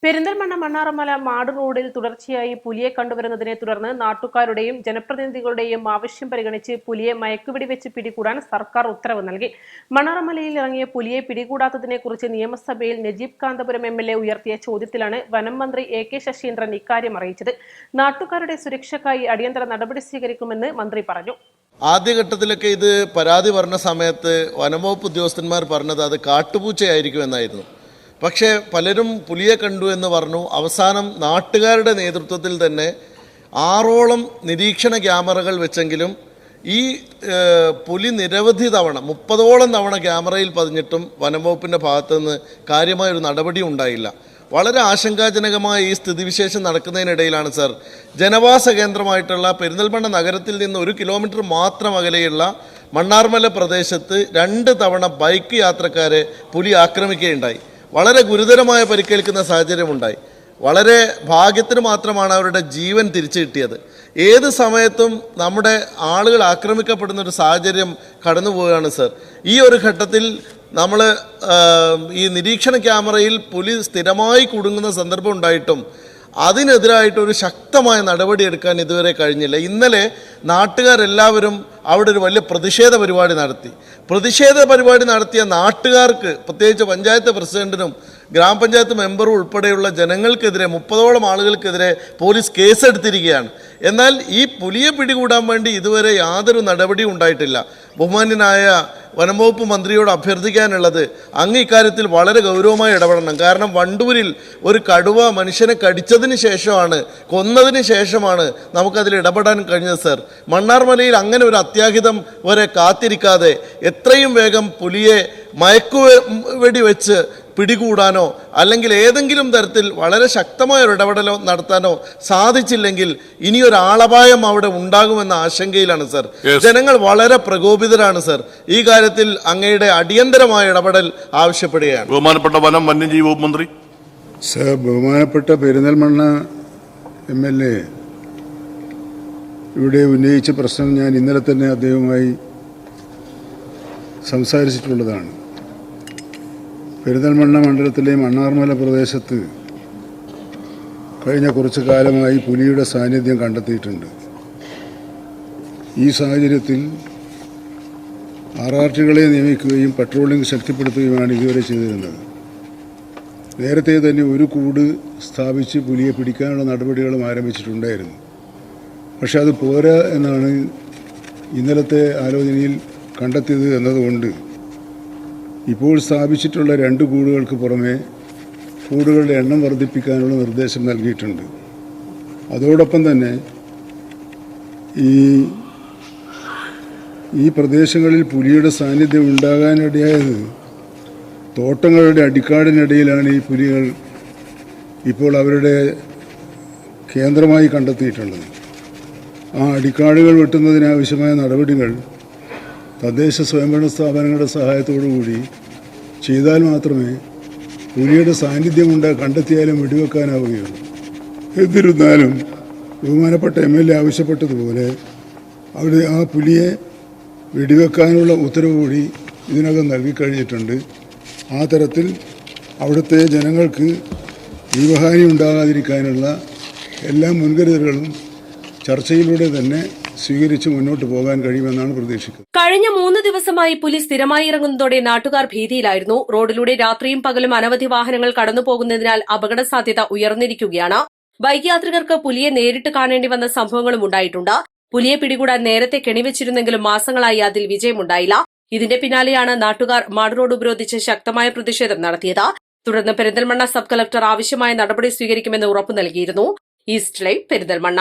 പെരിന്തൽമണ്ണ മണ്ണാറമല മാട് റോഡിൽ തുടർച്ചയായി പുലിയെ കണ്ടുവരുന്നതിനെ തുടർന്ന് നാട്ടുകാരുടെയും ജനപ്രതിനിധികളുടെയും ആവശ്യം പരിഗണിച്ച് പുലിയെ മയക്കുവെടിവെച്ച് പിടികൂടാൻ സർക്കാർ ഉത്തരവ് നൽകി. മണ്ണാറമലയിൽ ഇറങ്ങിയ പുലിയെ പിടികൂടാത്തതിനെക്കുറിച്ച് നിയമസഭയിൽ നജീബ് കാന്തപുരം MLA ഉയർത്തിയ ചോദ്യത്തിലാണ് വനം മന്ത്രി AK ശശീന്ദ്രൻ ഇക്കാര്യം അറിയിച്ചത്. നാട്ടുകാരുടെ സുരക്ഷയ്ക്കായി അടിയന്തര നടപടി സ്വീകരിക്കുമെന്ന് മന്ത്രി പറഞ്ഞു. ആദ്യഘട്ടത്തിലൊക്കെ ഇത് പരാതി പറഞ്ഞ സമയത്ത് വനംവകുപ്പ് ഉദ്യോഗസ്ഥന്മാർ പറഞ്ഞത് അത് കാട്ടുപൂച്ചയായിരിക്കും എന്നായിരുന്നു. പക്ഷേ പലരും പുലിയെ കണ്ടു എന്ന് പറഞ്ഞു. അവസാനം നാട്ടുകാരുടെ നേതൃത്വത്തിൽ തന്നെ 6ഓളം നിരീക്ഷണ ക്യാമറകൾ വെച്ചെങ്കിലും ഈ പുലി നിരവധി തവണ 30ഓളം തവണ ക്യാമറയിൽ പതിഞ്ഞിട്ടും വനംവകുപ്പിൻ്റെ ഭാഗത്തുനിന്ന് കാര്യമായൊരു നടപടി ഉണ്ടായില്ല. വളരെ ആശങ്കാജനകമായ ഈ സ്ഥിതിവിശേഷം നടക്കുന്നതിനിടയിലാണ് സർ, ജനവാസ കേന്ദ്രമായിട്ടുള്ള പെരിന്തൽമണ്ണ നഗരത്തിൽ നിന്ന് 1 കിലോമീറ്റർ മാത്രം അകലെയുള്ള മണ്ണാർമല പ്രദേശത്ത് 2 തവണ ബൈക്ക് യാത്രക്കാരെ പുലി ആക്രമിക്കുകയുണ്ടായി. വളരെ ഗുരുതരമായ പരിക്കേൽക്കുന്ന സാഹചര്യമുണ്ടായി. വളരെ ഭാഗ്യത്തിന് മാത്രമാണ് അവരുടെ ജീവൻ തിരിച്ചു കിട്ടിയത്. ഏത് സമയത്തും നമ്മുടെ ആളുകൾ ആക്രമിക്കപ്പെടുന്ന ഒരു സാഹചര്യം കടന്നു പോവുകയാണ് സർ. ഈ ഒരു ഘട്ടത്തിൽ നമ്മൾ ഈ നിരീക്ഷണ ക്യാമറയിൽ പുലി സ്ഥിരമായി കുടുങ്ങുന്ന സന്ദർഭം ഉണ്ടായിട്ടും അതിനെതിരായിട്ടൊരു ശക്തമായ നടപടി എടുക്കാൻ ഇതുവരെ കഴിഞ്ഞില്ല. ഇന്നലെ നാട്ടുകാരെല്ലാവരും അവിടെ ഒരു വലിയ പ്രതിഷേധ പരിപാടി നടത്തിയ നാട്ടുകാർക്ക്, പ്രത്യേകിച്ച് പഞ്ചായത്ത് പ്രസിഡന്റിനും ഗ്രാമപഞ്ചായത്ത് മെമ്പറും ഉൾപ്പെടെയുള്ള ജനങ്ങൾക്കെതിരെ 30ഓളം ആളുകൾക്കെതിരെ പോലീസ് കേസെടുത്തിരിക്കുകയാണ്. എന്നാൽ ഈ പുലിയെ പിടികൂടാൻ വേണ്ടി ഇതുവരെ യാതൊരു നടപടിയും ഉണ്ടായിട്ടില്ല. ബഹുമാന്യനായ വനംവകുപ്പ് മന്ത്രിയോട് അഭ്യർത്ഥിക്കാനുള്ളത്, അങ്ങ് ഇക്കാര്യത്തിൽ വളരെ ഗൗരവമായി ഇടപെടണം. കാരണം വണ്ടൂരിൽ ഒരു കടുവ മനുഷ്യനെ കടിച്ചതിന് ശേഷമാണ്, കൊന്നതിന് ശേഷമാണ് നമുക്കതിൽ ഇടപെടാൻ കഴിഞ്ഞത് സർ. മണ്ണാർമലയിൽ അങ്ങനെ ഒരു അത്യാഹിതം വരെ കാത്തിരിക്കാതെ എത്രയും വേഗം പുലിയെ മയക്കുവെടി വെച്ച് പിടികൂടാനോ അല്ലെങ്കിൽ ഏതെങ്കിലും തരത്തിൽ വളരെ ശക്തമായ ഒരു ഇടപെടലോ നടത്താനോ സാധിച്ചില്ലെങ്കിൽ ഇനിയൊരു ആളപായം അവിടെ ഉണ്ടാകുമെന്ന ആശങ്കയിലാണ് സർ. ജനങ്ങൾ വളരെ പ്രകോപിതരാണ് സർ. ഈ കാര്യത്തിൽ അങ്ങയുടെ അടിയന്തരമായ ഇടപെടൽ ആവശ്യപ്പെടുകയാണ്. ബഹുമാനപ്പെട്ട വനം വന്യജീവി വകുപ്പ് മന്ത്രി സർ, ബഹുമാനപ്പെട്ട പെരിന്തൽമണ്ണ MLA ഇവിടെ ഉന്നയിച്ച പ്രശ്നം ഞാൻ ഇന്നലെ തന്നെ അദ്ദേഹവുമായി സംസാരിച്ചിട്ടുള്ളതാണ്. പെരിന്തൽമണ്ണ മണ്ഡലത്തിലെ മണ്ണാർമല പ്രദേശത്ത് കഴിഞ്ഞ കുറച്ചു കാലമായി പുലിയുടെ സാന്നിധ്യം കണ്ടെത്തിയിട്ടുണ്ട്. ഈ സാഹചര്യത്തിൽ RRTകളെ നിയമിക്കുകയും പട്രോളിംഗ് ശക്തിപ്പെടുത്തുകയുമാണ് ഇതുവരെ ചെയ്തിരുന്നത്. നേരത്തെ തന്നെ ഒരു കൂട് സ്ഥാപിച്ച് പുലിയെ പിടിക്കാനുള്ള നടപടികളും ആരംഭിച്ചിട്ടുണ്ടായിരുന്നു. പക്ഷെ അത് പോരാ എന്നാണ് ഇന്നലത്തെ ആലോചനയിൽ കണ്ടെത്തിയത് എന്നതുകൊണ്ട് ഇപ്പോൾ സ്ഥാപിച്ചിട്ടുള്ള 2 കൂടുകൾക്ക് പുറമെ കൂടുകളുടെ എണ്ണം വർദ്ധിപ്പിക്കാനുള്ള നിർദ്ദേശം നൽകിയിട്ടുണ്ട്. അതോടൊപ്പം തന്നെ ഈ പ്രദേശങ്ങളിൽ പുലിയുടെ സാന്നിധ്യം ഉണ്ടാകാനിടയായത് തോട്ടങ്ങളുടെ അടിക്കാടിനിടയിലാണ് ഈ പുലികൾ ഇപ്പോൾ അവരുടെ കേന്ദ്രമായി കണ്ടെത്തിയിട്ടുള്ളത്. ആ അടിക്കാടുകൾ വെട്ടുന്നതിനാവശ്യമായ നടപടികൾ തദ്ദേശ സ്വയംഭരണ സ്ഥാപനങ്ങളുടെ സഹായത്തോടു കൂടി ചെയ്താൽ മാത്രമേ പുലിയുടെ സാന്നിധ്യം കണ്ടെത്തിയാലും വെടിവെക്കാനാവുകയുള്ളൂ. എന്നിരുന്നാലും ബഹുമാനപ്പെട്ട MLA ആവശ്യപ്പെട്ടതുപോലെ അവിടെ ആ പുലിയെ വെടിവെക്കാനുള്ള ഉത്തരവ് കൂടി ഇതിനകം നൽകിക്കഴിഞ്ഞിട്ടുണ്ട്. ആ തരത്തിൽ അവിടുത്തെ ജനങ്ങൾക്ക് ജീവഹാനി ഉണ്ടാകാതിരിക്കാനുള്ള എല്ലാ മുൻകരുതലുകളും ചർച്ചയിലൂടെ തന്നെ സ്വീകരിച്ച് മുന്നോട്ട് പോകാൻ കഴിയുമെന്നാണ് പ്രതീക്ഷിക്കുന്നത്. കഴിഞ്ഞ 3 ദിവസമായി പുലി സ്ഥിരമായി ഇറങ്ങുന്നതോടെ നാട്ടുകാർ ഭീതിയിലായിരുന്നു. റോഡിലൂടെ രാത്രിയും പകലും അനവധി വാഹനങ്ങൾ കടന്നുപോകുന്നതിനാൽ അപകട സാധ്യത ഉയർന്നിരിക്കുകയാണ്. ബൈക്ക് യാത്രികർക്ക് പുലിയെ നേരിട്ട് കാണേണ്ടി വന്ന സംഭവങ്ങളും ഉണ്ടായിട്ടുണ്ട്. പുലിയെ പിടികൂടാൻ നേരത്തെ കെണിവെച്ചിരുന്നെങ്കിലും മാസങ്ങളായി അതിൽ വിജയമുണ്ടായില്ല. ഇതിന്റെ പിന്നാലെയാണ് നാട്ടുകാർ മാട് റോഡ് ഉപരോധിച്ച് ശക്തമായ പ്രതിഷേധം നടത്തിയത്. തുടർന്ന് പെരിന്തൽമണ്ണ സബ് കളക്ടർ ആവശ്യമായ നടപടി സ്വീകരിക്കുമെന്ന് ഉറപ്പു നൽകിയിരുന്നു. East live, Perinthalmanna.